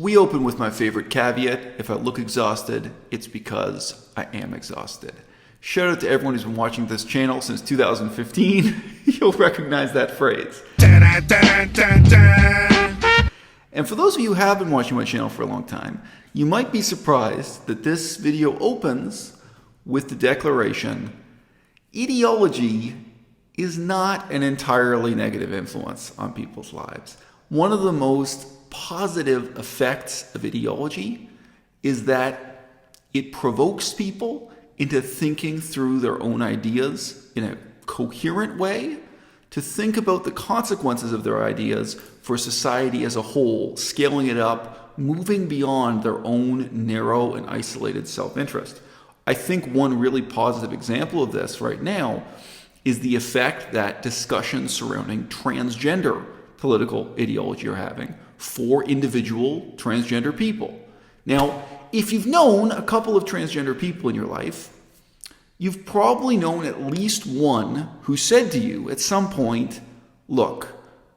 We open with my favorite caveat. If I look exhausted, it's because I am exhausted. Shout out to everyone who's been watching this channel since 2015. You'll recognize that phrase. And for those of you who have been watching my channel for a long time, you might be surprised that this video opens with the declaration, ideology is not an entirely negative influence on people's lives. One of the most positive effects of ideology is that it provokes people into thinking through their own ideas in a coherent way, to think about the consequences of their ideas for society as a whole, scaling it up, moving beyond their own narrow and isolated self-interest. I think one really positive example of this right now is the effect that discussions surrounding transgender political ideology are having for individual transgender people. Now, if you've known a couple of transgender people in your life, you've probably known at least one who said to you at some point, look,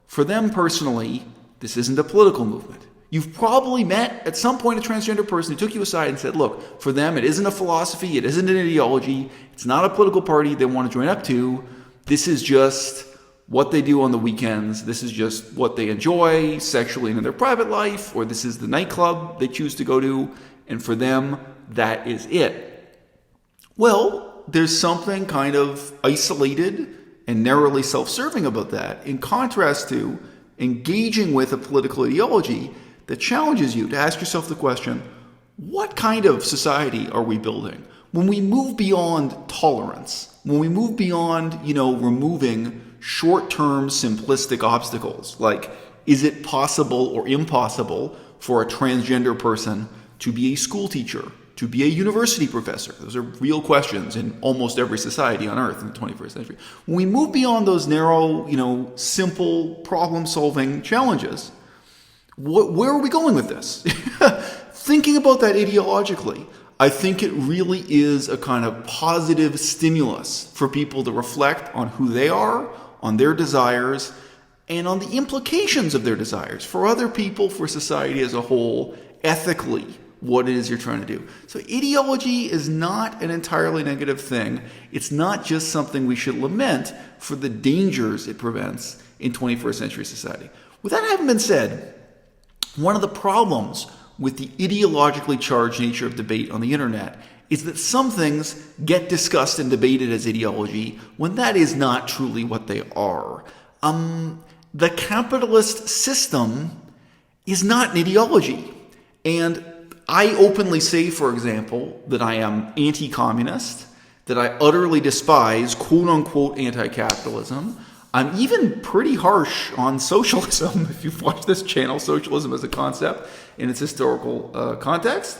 for them personally, this isn't a political movement. You've probably met at some point a transgender person who took you aside and said, look, for them it isn't a philosophy, it isn't an ideology, it's not a political party they want to join up to, this is just what they do on the weekends, this is just what they enjoy sexually in their private life, or this is the nightclub they choose to go to, and for them, that is it. Well, there's something kind of isolated and narrowly self-serving about that, in contrast to engaging with a political ideology that challenges you to ask yourself the question, what kind of society are we building? When we move beyond tolerance, when we move beyond, removing short-term simplistic obstacles, like is it possible or impossible for a transgender person to be a school teacher, to be a university professor? Those are real questions in almost every society on Earth in the 21st century. When we move beyond those narrow, simple problem-solving challenges, where are we going with this? Thinking about that ideologically, I think it really is a kind of positive stimulus for people to reflect on who they are, on their desires, and on the implications of their desires for other people, for society as a whole, ethically, what it is you're trying to do. So ideology is not an entirely negative thing. It's not just something we should lament for the dangers it prevents in 21st century society. With that having been said, one of the problems with the ideologically charged nature of debate on the internet is that some things get discussed and debated as ideology when that is not truly what they are. The capitalist system is not an ideology. And I openly say, for example, that I am anti-communist, that I utterly despise quote-unquote anti-capitalism. I'm even pretty harsh on socialism. If you've watched this channel, socialism as a concept in its historical context.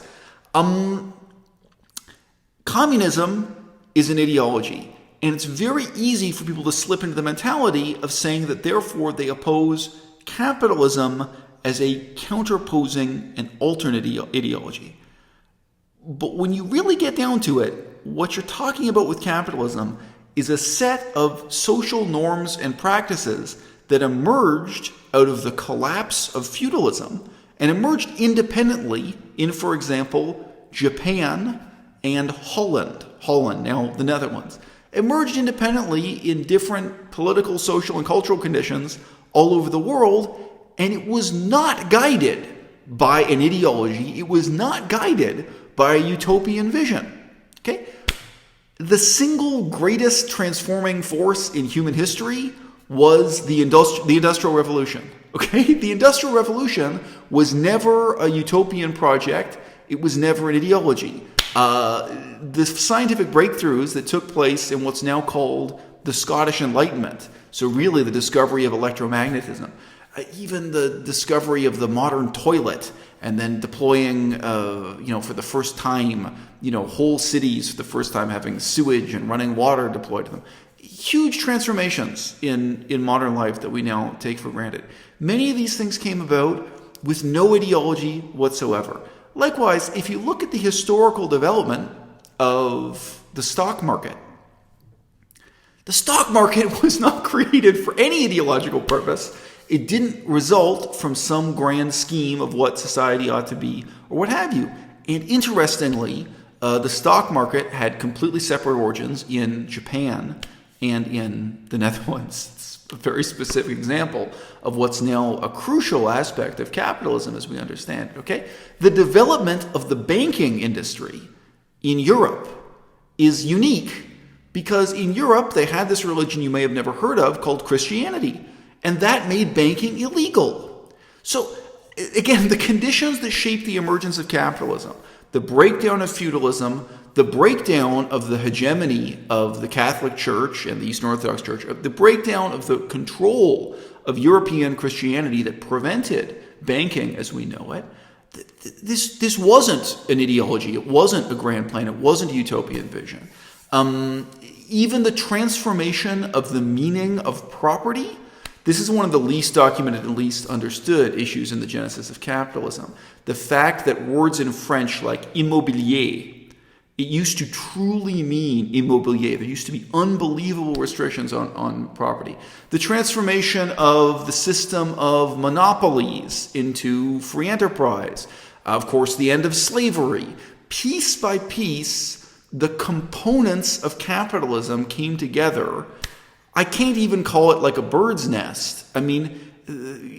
Communism is an ideology, and it's very easy for people to slip into the mentality of saying that therefore they oppose capitalism as a counterposing and alternate ideology. But when you really get down to it, what you're talking about with capitalism is a set of social norms and practices that emerged out of the collapse of feudalism and emerged independently in, for example, Japan and Holland, now the Netherlands, emerged independently in different political, social, and cultural conditions all over the world, and it was not guided by an ideology. It was not guided by a utopian vision. Okay? The single greatest transforming force in human history was the Industrial Revolution. Okay? The Industrial Revolution was never a utopian project. It was never an ideology. The scientific breakthroughs that took place in what's now called the Scottish Enlightenment, so really the discovery of electromagnetism, even the discovery of the modern toilet, and then deploying, for the first time, whole cities for the first time having sewage and running water deployed to them. Huge transformations in modern life that we now take for granted. Many of these things came about with no ideology whatsoever. Likewise, if you look at the historical development of the stock market was not created for any ideological purpose. It didn't result from some grand scheme of what society ought to be or what have you. And interestingly, the stock market had completely separate origins in Japan and in the Netherlands. It's a very specific example of what's now a crucial aspect of capitalism as we understand it, okay? The development of the banking industry in Europe is unique because in Europe they had this religion you may have never heard of called Christianity, and that made banking illegal. So again, the conditions that shape the emergence of capitalism, the breakdown of feudalism, the breakdown of the hegemony of the Catholic Church and the Eastern Orthodox Church, the breakdown of the control of European Christianity that prevented banking as we know it, this wasn't an ideology, it wasn't a grand plan, it wasn't a utopian vision. Even the transformation of the meaning of property, this is one of the least documented and least understood issues in the genesis of capitalism. The fact that words in French like immobilier, it used to truly mean immobilier. There used to be unbelievable restrictions on property. The transformation of the system of monopolies into free enterprise. Of course, the end of slavery. Piece by piece, the components of capitalism came together. I can't even call it like a bird's nest. I mean,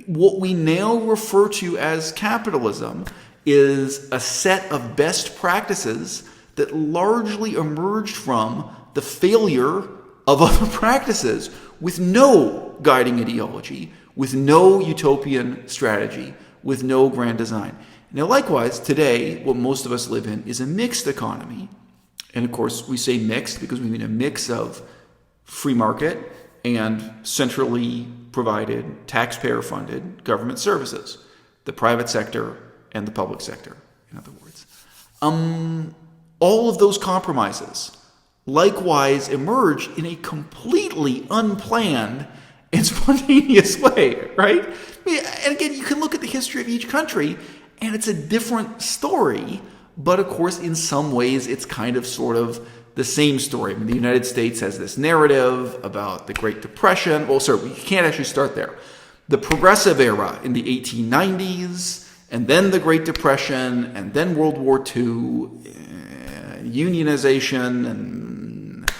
what we now refer to as capitalism is a set of best practices that largely emerged from the failure of other practices with no guiding ideology, with no utopian strategy, with no grand design. Now, likewise, today, what most of us live in is a mixed economy. And of course, we say mixed because we mean a mix of free market and centrally provided, taxpayer-funded government services, the private sector and the public sector, in other words. All of those compromises likewise emerged in a completely unplanned and spontaneous way, right? And again, you can look at the history of each country, and it's a different story, but of course, in some ways, it's kind of sort of the same story. I mean, the United States has this narrative about the Great Depression. Well, sorry, you can't actually start there. The Progressive Era in the 1890s, and then the Great Depression, and then World War II, unionization, and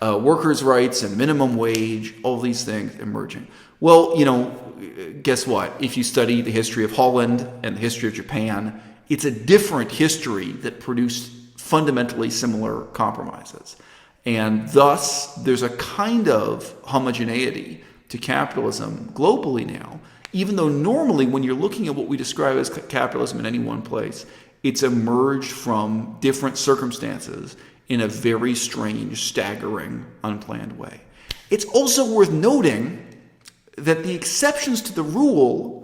workers' rights, and minimum wage, all these things emerging. Well, you know, guess what? If you study the history of Holland and the history of Japan, it's a different history that produced fundamentally similar compromises. And thus, there's a kind of homogeneity to capitalism globally now, even though normally when you're looking at what we describe as capitalism in any one place, it's emerged from different circumstances in a very strange, staggering, unplanned way. It's also worth noting that the exceptions to the rule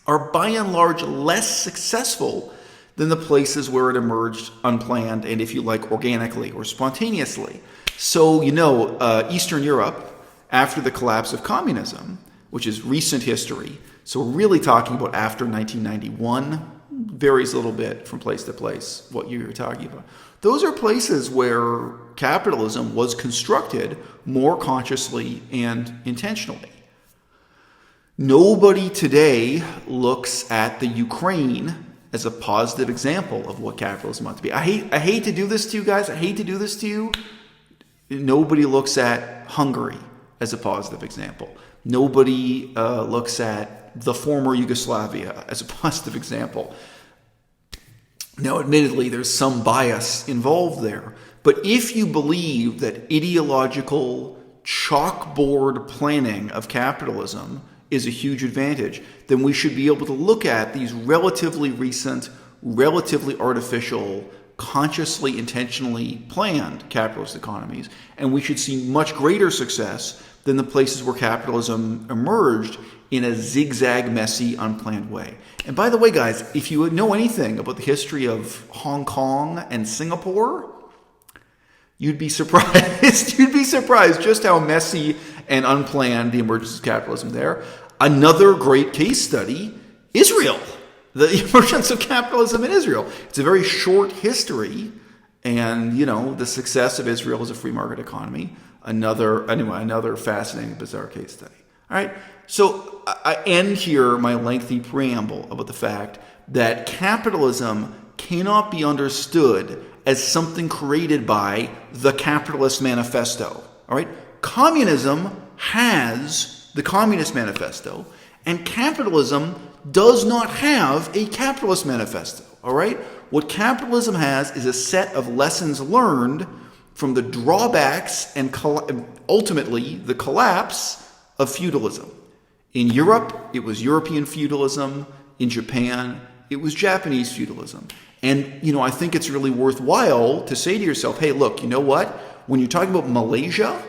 are by and large less successful than the places where it emerged unplanned and, if you like, organically or spontaneously. So, you know, Eastern Europe, after the collapse of communism, which is recent history, so we're really talking about after 1991, varies a little bit from place to place what you're talking about. Those are places where capitalism was constructed more consciously and intentionally. Nobody today looks at the Ukraine as a positive example of what capitalism ought to be. I hate to do this to you guys. I hate to do this to you. Nobody looks at Hungary as a positive example. Nobody looks at the former Yugoslavia as a positive example. Now, admittedly, there's some bias involved there. But if you believe that ideological chalkboard planning of capitalism is a huge advantage, then we should be able to look at these relatively recent, relatively artificial, consciously, intentionally planned capitalist economies, and we should see much greater success than the places where capitalism emerged in a zigzag, messy, unplanned way. And by the way, guys, if you know anything about the history of Hong Kong and Singapore, you'd be surprised. You'd be surprised just how messy and unplanned the emergence of capitalism there. Another great case study, Israel. The emergence of capitalism in Israel. It's a very short history, and, you know, the success of Israel as a free market economy. Another fascinating, bizarre case study. All right, so I end here my lengthy preamble about the fact that capitalism cannot be understood as something created by the Capitalist Manifesto. All right, communism has the Communist Manifesto, and capitalism does not have a Capitalist Manifesto. All right, what capitalism has is a set of lessons learned from the drawbacks and ultimately the collapse of feudalism. In Europe, it was European feudalism. In Japan, it was Japanese feudalism. And, I think it's really worthwhile to say to yourself, hey, look, you know what? When you're talking about Malaysia,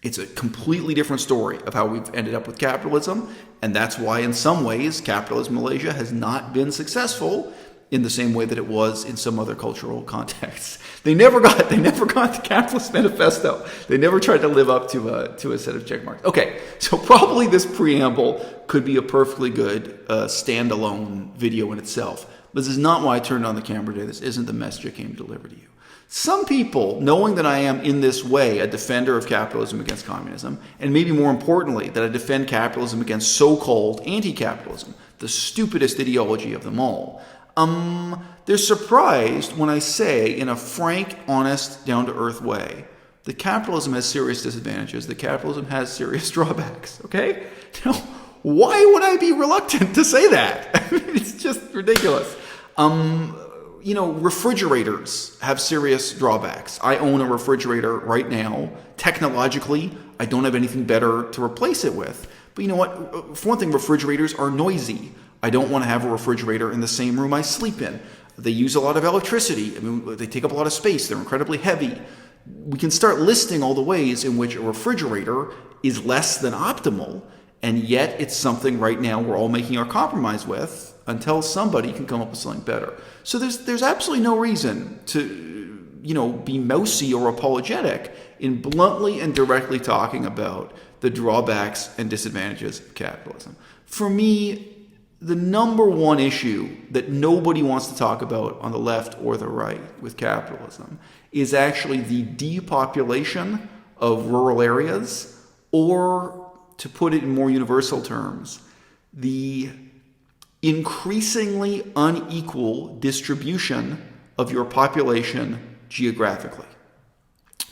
it's a completely different story of how we've ended up with capitalism. And that's why, in some ways, capitalist Malaysia has not been successful in the same way that it was in some other cultural contexts. They never got the Capitalist Manifesto. They never tried to live up to a set of check marks. Okay, so probably this preamble could be a perfectly good standalone video in itself. But this is not why I turned on the camera today. This isn't the message I came to deliver to you. Some people, knowing that I am in this way a defender of capitalism against communism, and maybe more importantly, that I defend capitalism against so-called anti-capitalism, the stupidest ideology of them all, they're surprised when I say, in a frank, honest, down-to-earth way, that capitalism has serious disadvantages, that capitalism has serious drawbacks, okay? Now, why would I be reluctant to say that? It's just ridiculous. Refrigerators have serious drawbacks. I own a refrigerator right now. Technologically, I don't have anything better to replace it with. But you know what? For one thing, refrigerators are noisy. I don't want to have a refrigerator in the same room I sleep in. They use a lot of electricity. I mean, they take up a lot of space. They're incredibly heavy. We can start listing all the ways in which a refrigerator is less than optimal, and yet it's something right now we're all making our compromise with until somebody can come up with something better. So there's absolutely no reason to, be mousy or apologetic in bluntly and directly talking about the drawbacks and disadvantages of capitalism. For me, the number one issue that nobody wants to talk about on the left or the right with capitalism is actually the depopulation of rural areas, or to put it in more universal terms, the increasingly unequal distribution of your population geographically.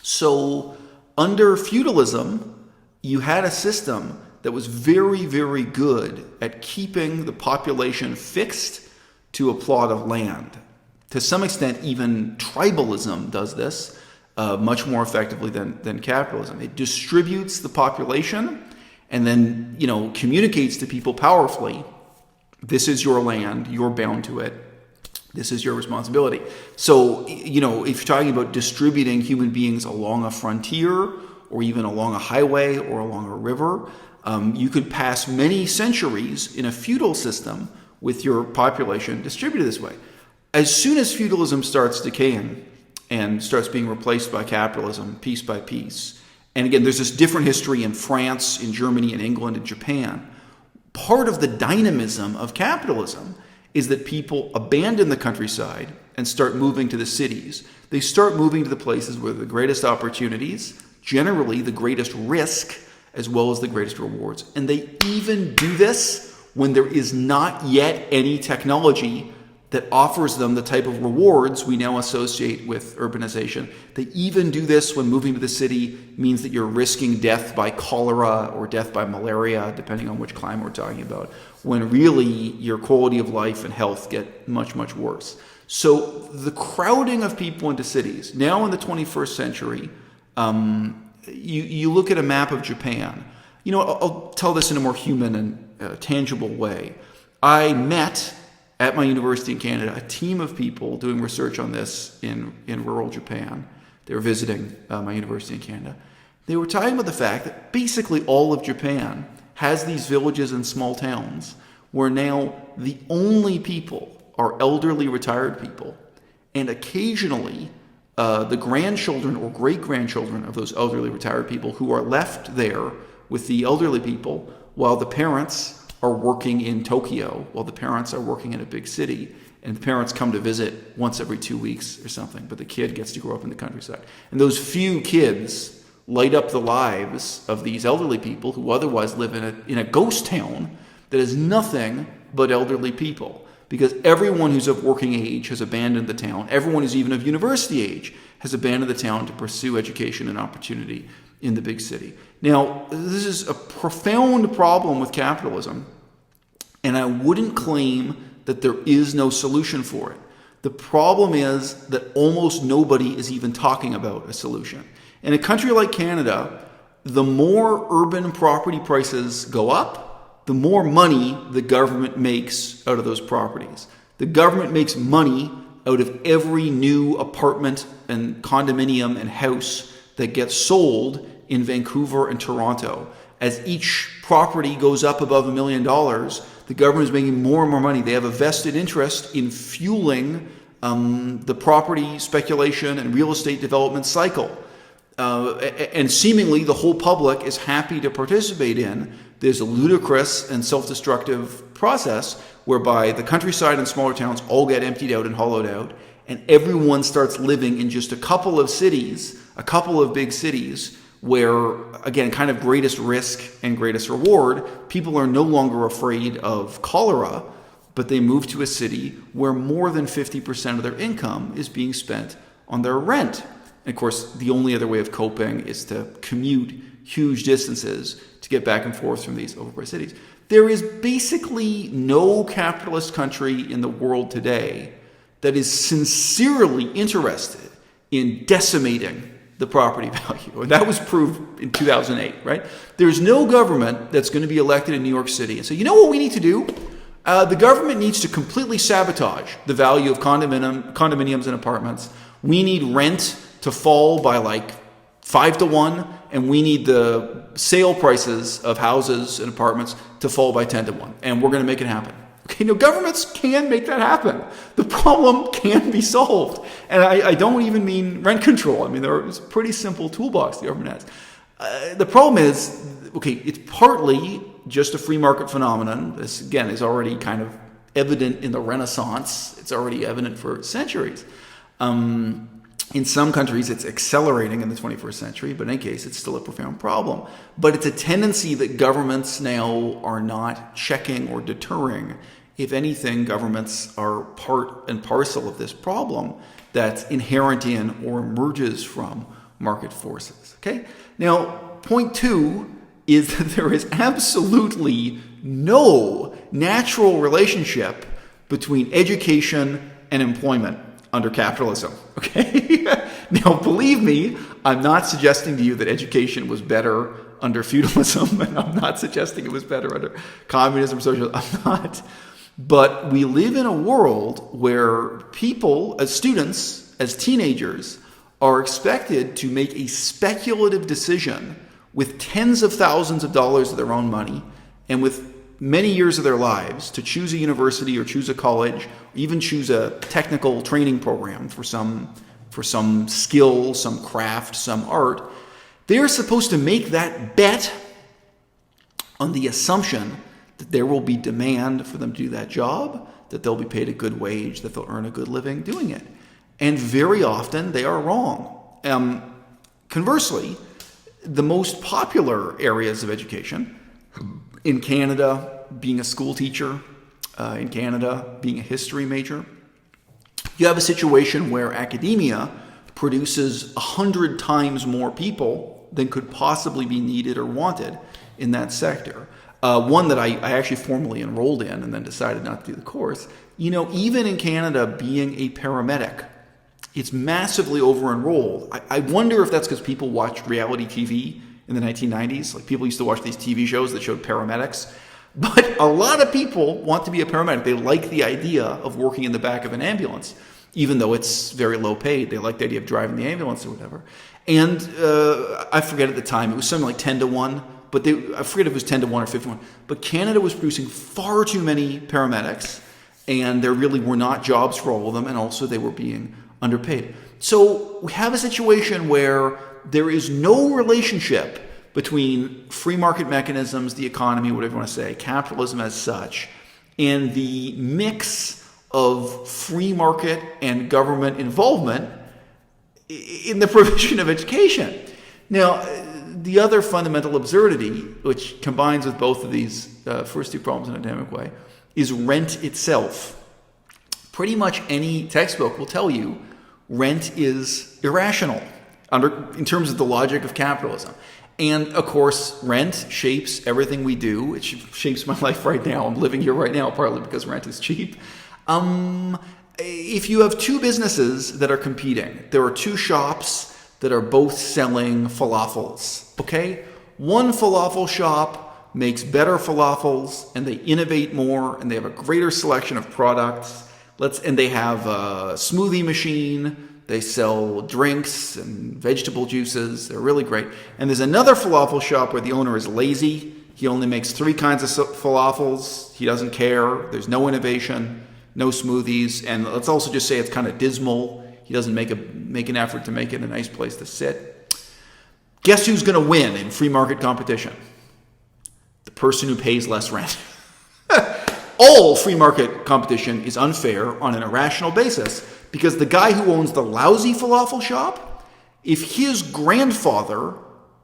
So under feudalism, you had a system that was very, very good at keeping the population fixed to a plot of land. To some extent, even tribalism does this much more effectively than capitalism. It distributes the population and then, communicates to people powerfully, this is your land, you're bound to it, this is your responsibility. So, if you're talking about distributing human beings along a frontier, or even along a highway or along a river, you could pass many centuries in a feudal system with your population distributed this way. As soon as feudalism starts decaying and starts being replaced by capitalism piece by piece, and again, there's this different history in France, in Germany, in England, and Japan. Part of the dynamism of capitalism is that people abandon the countryside and start moving to the cities. They start moving to the places where the greatest opportunities, generally the greatest risk, as well as the greatest rewards. And they even do this when there is not yet any technology that offers them the type of rewards we now associate with urbanization. They even do this when moving to the city means that you're risking death by cholera or death by malaria, depending on which climate we're talking about, when really your quality of life and health get much, much worse. So the crowding of people into cities, now in the 21st century, you look at a map of Japan. I'll tell this in a more human and tangible way. I met at my university in Canada a team of people doing research on this in rural Japan. They were visiting my university in Canada. They were talking about the fact that basically all of Japan has these villages and small towns where now the only people are elderly retired people, and occasionally the grandchildren or great-grandchildren of those elderly retired people who are left there with the elderly people while the parents are working in Tokyo, while the parents are working in a big city, and the parents come to visit once every 2 weeks or something, but the kid gets to grow up in the countryside. And those few kids light up the lives of these elderly people who otherwise live in a ghost town that is nothing but elderly people. Because everyone who's of working age has abandoned the town. Everyone who's even of university age has abandoned the town to pursue education and opportunity in the big city. Now, this is a profound problem with capitalism, and I wouldn't claim that there is no solution for it. The problem is that almost nobody is even talking about a solution. In a country like Canada, the more urban property prices go up, the more money the government makes out of those properties. The government makes money out of every new apartment and condominium and house that gets sold in Vancouver and Toronto. As each property goes up above $1 million, the government is making more and more money. They have a vested interest in fueling the property speculation and real estate development cycle. And seemingly the whole public is happy to participate in this ludicrous and self-destructive process whereby the countryside and smaller towns all get emptied out and hollowed out, and everyone starts living in just a couple of cities, a couple of big cities, where, again, kind of greatest risk and greatest reward. People are no longer afraid of cholera, but they move to a city where more than 50% of their income is being spent on their rent. And of course, the only other way of coping is to commute huge distances to get back and forth from these overpriced cities. There is basically no capitalist country in the world today that is sincerely interested in decimating the property value. And that was proved in 2008, right? There's no government that's going to be elected in New York City and say, you know what we need to do? The government needs to completely sabotage the value of condominiums and apartments. We need rent to fall by like 5 to 1, and we need the sale prices of houses and apartments to fall by 10 to 1, and we're going to make it happen. Okay, no, governments can make that happen. The problem can be solved. And I don't even mean rent control. I mean, there's a pretty simple toolbox the government has. The problem is, okay, it's partly just a free market phenomenon. This, again, is already kind of evident in the Renaissance. It's already evident for centuries. In some countries, it's accelerating in the 21st century, but in any case, it's still a profound problem. But it's a tendency that governments now are not checking or deterring. If anything, governments are part and parcel of this problem that's inherent in or emerges from market forces. Okay? Now, point 2 is that there is absolutely no natural relationship between education and employment under capitalism, okay? Now, believe me, I'm not suggesting to you that education was better under feudalism, and I'm not suggesting it was better under communism or socialism. I'm not. But we live in a world where people, as students, as teenagers, are expected to make a speculative decision with tens of thousands of dollars of their own money and with many years of their lives to choose a university or choose a college, or even choose a technical training program for some skill, some craft, some art. They're supposed to make that bet on the assumption that there will be demand for them to do that job, that they'll be paid a good wage, that they'll earn a good living doing it. And very often they are wrong. Conversely, the most popular areas of education, in Canada, being a school teacher, in Canada, being a history major, you have a situation where academia produces 100 times more people than could possibly be needed or wanted in that sector. One that I actually formally enrolled in and then decided not to do the course. You know, even in Canada, being a paramedic, it's massively over-enrolled. I wonder if that's because people watched reality TV in the 1990s. Like, people used to watch these TV shows that showed paramedics. But a lot of people want to be a paramedic. They like the idea of working in the back of an ambulance, even though it's very low paid. They like the idea of driving the ambulance or whatever. And I forget at the time, it was something like 10 to 1. But I forget if it was 10 to 1 or 51. But Canada was producing far too many paramedics, and there really were not jobs for all of them, and also they were being underpaid. So we have a situation where there is no relationship between free market mechanisms, the economy, whatever you want to say, capitalism as such, and the mix of free market and government involvement in the provision of education. Now, the other fundamental absurdity, which combines with both of these first two problems in a dynamic way, is rent itself. Pretty much any textbook will tell you rent is irrational in terms of the logic of capitalism. And of course, rent shapes everything we do. It shapes my life right now. I'm living here right now, partly because rent is cheap. If you have two businesses that are competing, there are two shops that are both selling falafels, okay? One falafel shop makes better falafels, and they innovate more, and they have a greater selection of products. And they have a smoothie machine. They sell drinks and vegetable juices. They're really great. And there's another falafel shop where the owner is lazy. He only makes 3 kinds of falafels. He doesn't care. There's no innovation, no smoothies. And let's also just say it's kind of dismal. He doesn't make an effort to make it a nice place to sit. Guess who's going to win in free market competition? The person who pays less rent. All free market competition is unfair on an irrational basis because the guy who owns the lousy falafel shop, if his grandfather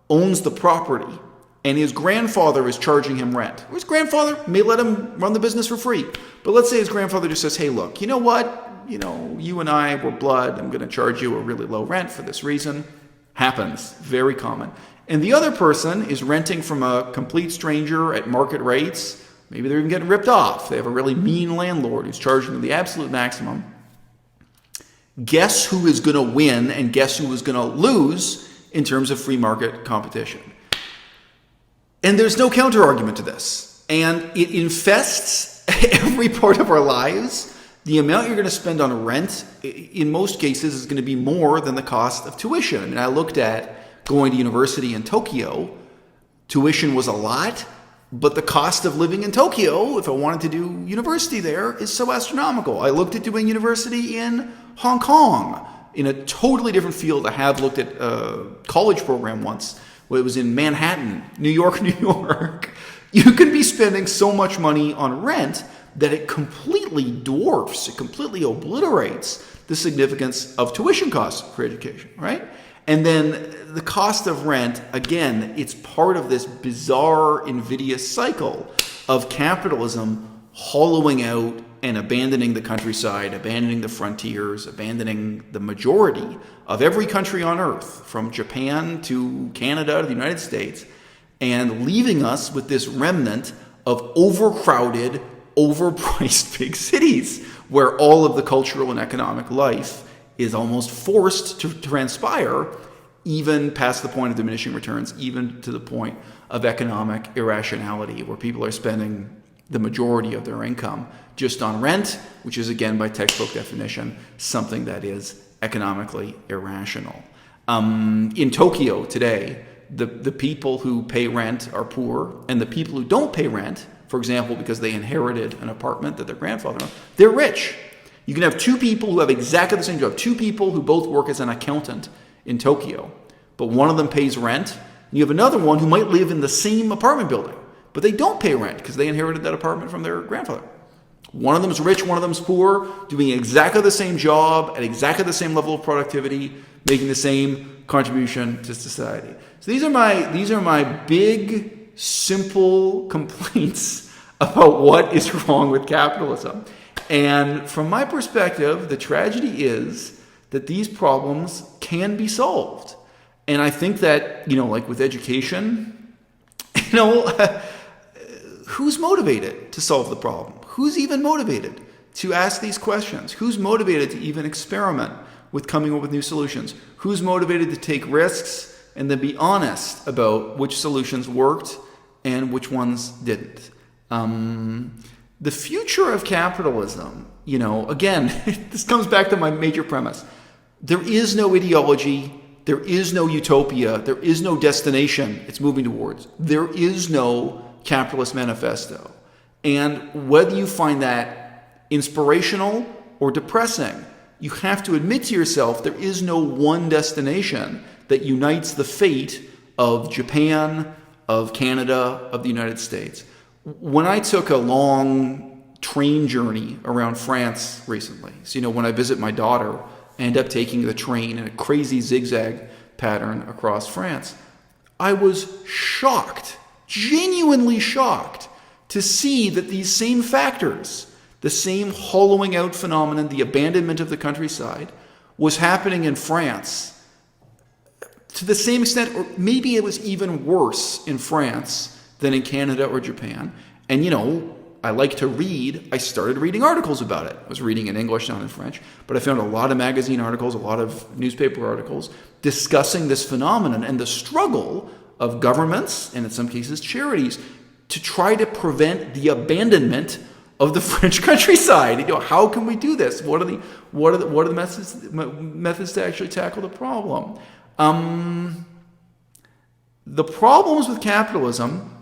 owns the property and his grandfather is charging him rent, or his grandfather may let him run the business for free, but let's say his grandfather just says, hey, look, you know what? You and I were blood. I'm going to charge you a really low rent for this reason. Happens. Very common. And the other person is renting from a complete stranger at market rates. Maybe they're even getting ripped off. They have a really mean landlord who's charging them the absolute maximum. Guess who is going to win and guess who is going to lose in terms of free market competition? And there's no counter argument to this. And it infests every part of our lives. The amount you're going to spend on rent, in most cases, is going to be more than the cost of tuition. I mean, I looked at going to university in Tokyo. Tuition was a lot. But the cost of living in Tokyo, if I wanted to do university there, is so astronomical. I looked at doing university in Hong Kong in a totally different field. I have looked at a college program once where it was in Manhattan, New York, New York. You can be spending so much money on rent that it completely dwarfs, it completely obliterates the significance of tuition costs for education, right? And then the cost of rent, again, it's part of this bizarre, invidious cycle of capitalism hollowing out and abandoning the countryside, abandoning the frontiers, abandoning the majority of every country on earth, from Japan to Canada to the United States, and leaving us with this remnant of overcrowded, overpriced big cities where all of the cultural and economic life is almost forced to transpire, even past the point of diminishing returns, even to the point of economic irrationality, where people are spending the majority of their income just on rent, which is, again, by textbook definition, something that is economically irrational. In Tokyo today, the people who pay rent are poor, and the people who don't pay rent, for example, because they inherited an apartment that their grandfather owned, they're rich. You can have two people who have exactly the same job, two people who both work as an accountant in Tokyo, but one of them pays rent, and you have another one who might live in the same apartment building, but they don't pay rent because they inherited that apartment from their grandfather. One of them is rich, one of them is poor, doing exactly the same job at exactly the same level of productivity, making the same contribution to society. So these are my big, simple complaints about what is wrong with capitalism. And from my perspective, the tragedy is that these problems can be solved. And I think that, like with education, who's motivated to solve the problem? Who's even motivated to ask these questions? Who's motivated to even experiment with coming up with new solutions? Who's motivated to take risks and then be honest about which solutions worked and which ones didn't? The future of capitalism, again, this comes back to my major premise. There is no ideology. There is no utopia. There is no destination it's moving towards. There is no capitalist manifesto. And whether you find that inspirational or depressing, you have to admit to yourself there is no one destination that unites the fate of Japan, of Canada, of the United States. When I took a long train journey around France recently, so when I visit my daughter, I end up taking the train in a crazy zigzag pattern across France. I was shocked, genuinely shocked, to see that these same factors, the same hollowing out phenomenon, the abandonment of the countryside, was happening in France to the same extent, or maybe it was even worse in France than in Canada or Japan. And I like to read. I started reading articles about it. I was reading in English, not in French, but I found a lot of magazine articles, a lot of newspaper articles discussing this phenomenon and the struggle of governments, and in some cases charities, to try to prevent the abandonment of the French countryside. How can we do this? What are the methods to actually tackle the problem? The problems with capitalism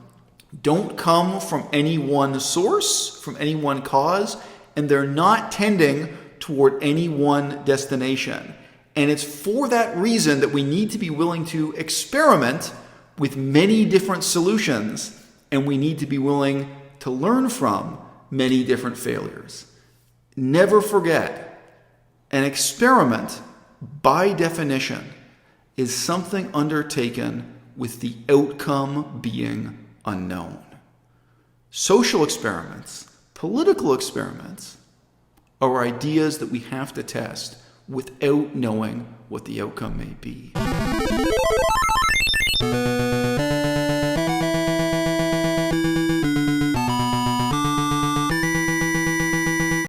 don't come from any one source, from any one cause, and they're not tending toward any one destination. And it's for that reason that we need to be willing to experiment with many different solutions, and we need to be willing to learn from many different failures. Never forget, an experiment, by definition, is something undertaken with the outcome being unknown. Social experiments, political experiments, are ideas that we have to test without knowing what the outcome may be.